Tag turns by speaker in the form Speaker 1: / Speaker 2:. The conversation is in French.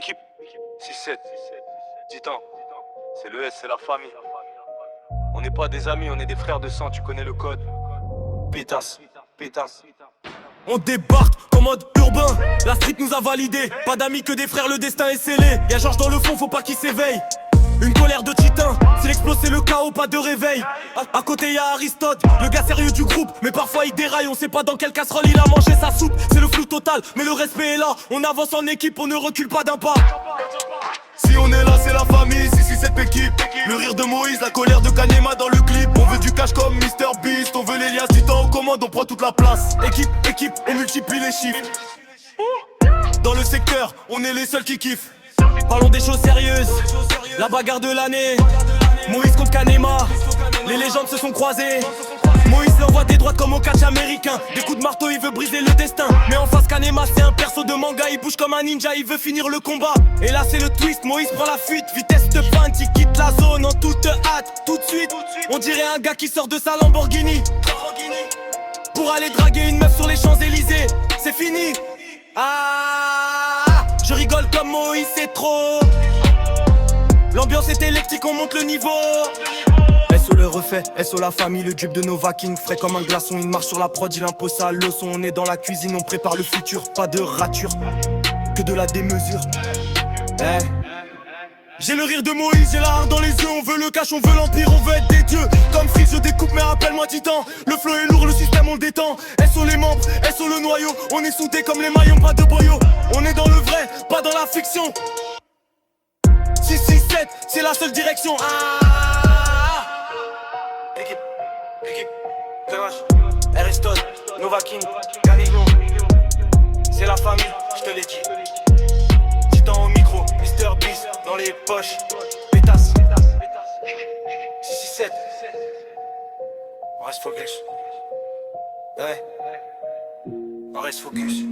Speaker 1: Équipe 6-7, 10 ans, c'est le S, c'est la famille. On n'est pas des amis, on est des frères de sang, tu connais le code. Pétasse, pétasse.
Speaker 2: On débarque en mode urbain, la street nous a validé. Pas d'amis que des frères, le destin est scellé. Y'a Georges dans le fond, faut pas qu'il s'éveille. Une colère de titan, c'est l'explos, c'est le chaos, pas de réveil. À côté y'a Aristote, le gars sérieux du groupe. Mais parfois il déraille, on sait pas dans quelle casserole il a mangé sa soupe. C'est le flou total, mais le respect est là. On avance en équipe, on ne recule pas d'un pas.
Speaker 3: Si on est là, c'est la famille, si cette équipe. Le rire de Moïse, la colère de Kanema dans le clip. On veut du cash comme Mr Beast, on veut les liasses du temps aux commandes, on prend toute la place. Équipe, on multiplie les chiffres. Dans le secteur, on est les seuls qui kiffent.
Speaker 2: Parlons des choses sérieuses, la bagarre de l'année. Moïse contre Kanema, les légendes se sont croisées. Moïse l'envoie des droites comme au catch américain. Des coups de marteau, il veut briser le destin. Mais en face Kanema, c'est un perso de manga. Il bouge comme un ninja, il veut finir le combat. Et là c'est le twist, Moïse prend la fuite. Vitesse de pointe, il quitte la zone en toute hâte. Tout de suite, on dirait un gars qui sort de sa Lamborghini pour aller draguer une meuf sur les Champs-Élysées. C'est fini. Ah, je rigole comme Moïse, c'est trop. L'ambiance est électrique, on monte le niveau. SO le refait, SO la famille, le dupe de Nova King. Frais comme un glaçon, il marche sur la prod, il impose sa leçon. On est dans la cuisine, on prépare le futur. Pas de rature, que de la démesure. J'ai le rire de Moïse, j'ai la hargne dans les yeux. On veut le cash, on veut l'empire, on veut être des dieux. Comme Freeze, je découpe, mais rappelle-moi Titan. Le flow est lourd, le système on le détend. SO les membres, SO le noyau. On est soudés comme les maillons, pas de boyaux. On est dans le vrai, pas dans la fiction. 6-6-7, c'est la seule direction.
Speaker 3: Équipe, PH, Aristote, Nova King, Galileo. C'est la famille, je te l'ai dit. Titan au micro, Mr Beast dans les poches. Pétasse, 6-6-7. On reste focus. Ouais, on reste focus.